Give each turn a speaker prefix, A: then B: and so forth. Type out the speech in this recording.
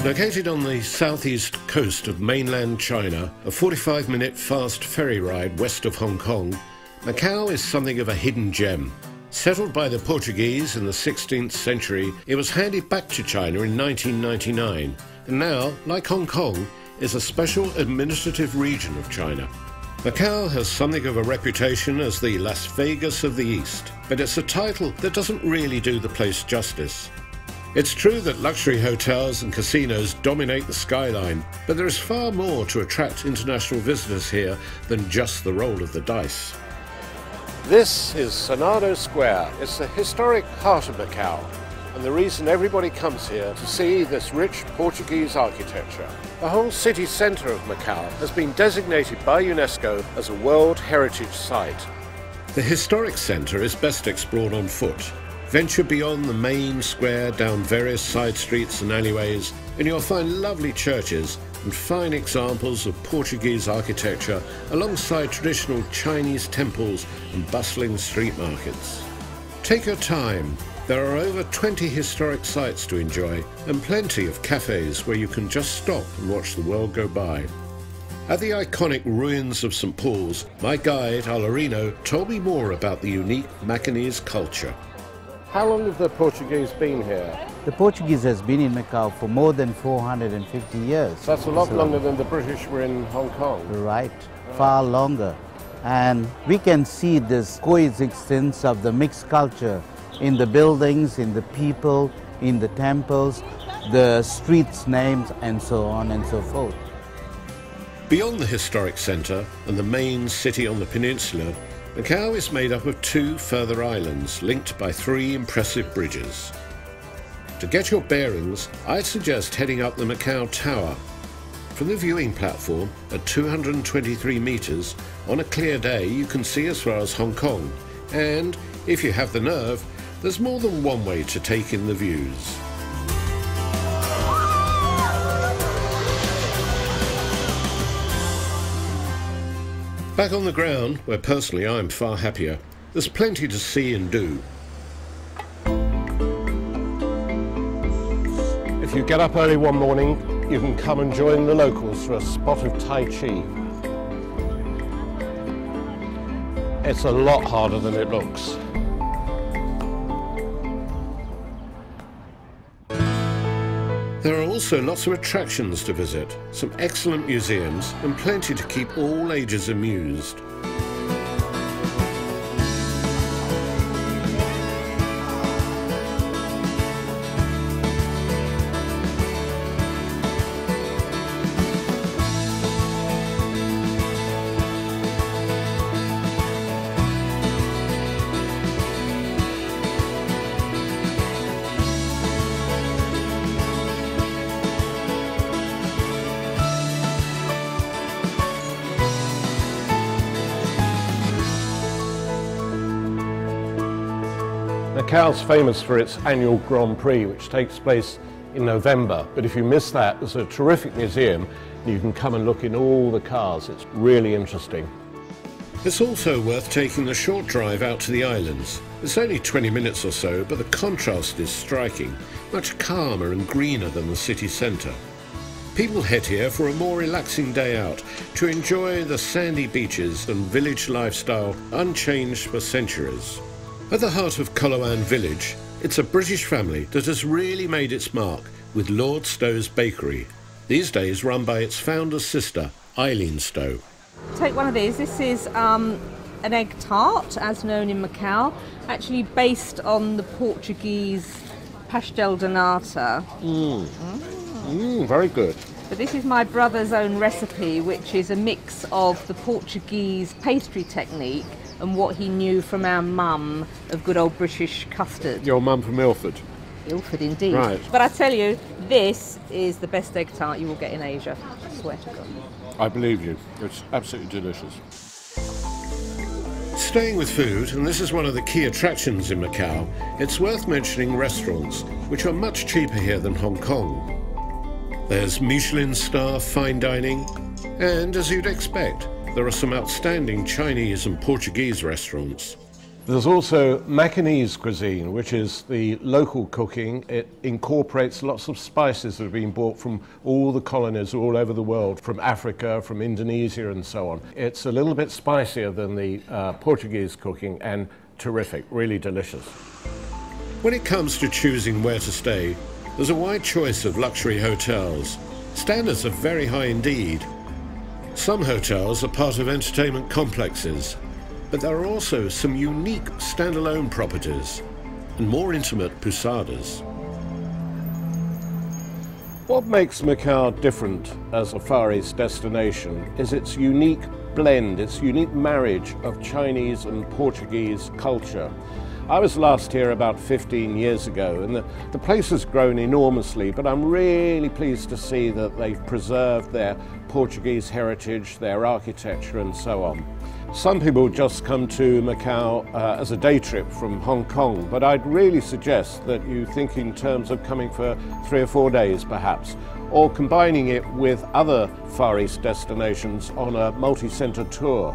A: Located on the southeast coast of mainland China, a 45-minute fast ferry ride west of Hong Kong, Ma Cao is something of a hidden gem. Settled by the Portuguese in the 16th century, it was handed back to China in 1999, and now, like Hong Kong, is a special administrative region of China. Ma Cao has something of a reputation as the Las Vegas of the East, but it's a title that doesn't really do the place justice. It's true that luxury hotels and casinos dominate the skyline, but there is far more to attract international visitors here than just the roll of the dice. This is Senado Square. It's the historic heart of Ma Cao, and the reason everybody comes here to see this rich Portuguese architecture. The whole city centre of Ma Cao has been designated by UNESCO as a World Heritage Site. The historic centre is best explored on foot. Venture beyond the main square down various side streets and alleyways, and you'll find lovely churches and fine examples of Portuguese architecture alongside traditional Chinese temples and bustling street markets. Take your time. There are over 20 historic sites to enjoy and plenty of cafes where you can just stop and watch the world go by. At the iconic ruins of St. Paul's, my guide, Alarino, told me more about the unique Macanese culture. How long have the Portuguese been here?
B: The Portuguese has been in Macau for more than 450 years.
A: That's a lot longer than the British were in Hong Kong.
B: Right, far longer. And we can see this coexistence of the mixed culture in the buildings, in the people, in the temples, the streets' names, and so on and so forth.
A: Beyond the historic centre and the main city on the peninsula, Ma Cao is made up of two further islands linked by 3 impressive bridges. To get your bearings, I'd suggest heading up the Ma Cao Tower. From the viewing platform at 223 metres, on a clear day you can see as far as Hong Kong, and, if you have the nerve, there's more than one way to take in the views. Back on the ground, where personally I'm far happier, there's plenty to see and do. If you get up early one morning, you can come and join the locals for a spot of Tai Chi. It's a lot harder than it looks. There are also lots of attractions to visit, some excellent museums, and plenty to keep all ages amused. Macau's famous for its annual Grand Prix, which takes place in November, but if you miss that, there's a terrific museum. You can come and look in all the cars. It's really interesting. It's also worth taking the short drive out to the islands. It's only 20 minutes or so, but the contrast is striking, much calmer and greener than the city centre. People head here for a more relaxing day out to enjoy the sandy beaches and village lifestyle unchanged for centuries. At the heart of Coloane village, it's a British family that has really made its mark with Lord Stowe's Bakery, these days run by its founder's sister, Eileen Stowe.
C: Take one of these. This is an egg tart, as known in Macau, actually based on the Portuguese pastel de nata.
A: Very good.
C: But this is my brother's own recipe, which is a mix of the Portuguese pastry technique and what he knew from our mum of good old British custard.
A: Your mum from Ilford?
C: Ilford indeed.
A: Right.
C: But I tell you, this is the best egg tart you will get in Asia. I swear to God.
A: I believe you. It's absolutely delicious. Staying with food, and this is one of the key attractions in Macau, it's worth mentioning restaurants, which are much cheaper here than Hong Kong. There's Michelin star fine dining, and as you'd expect, there are some outstanding Chinese and Portuguese restaurants. There's also Macanese cuisine, which is the local cooking. It incorporates lots of spices that have been brought from all the colonies all over the world, from Africa, from Indonesia and so on. It's a little bit spicier than the Portuguese cooking and terrific, really delicious. When it comes to choosing where to stay, there's a wide choice of luxury hotels. Standards are very high indeed. Some hotels are part of entertainment complexes, but there are also some unique standalone properties and more intimate posadas. What makes Macau different as a Far East destination is its unique blend, its unique marriage of Chinese and Portuguese culture. I was last here about 15 years ago, and the place has grown enormously, but I'm really pleased to see that they've preserved their Portuguese heritage, their architecture and so on. Some people just come to Macau as a day trip from Hong Kong, but I'd really suggest that you think in terms of coming for 3 or 4 days perhaps, or combining it with other Far East destinations on a multi-center tour.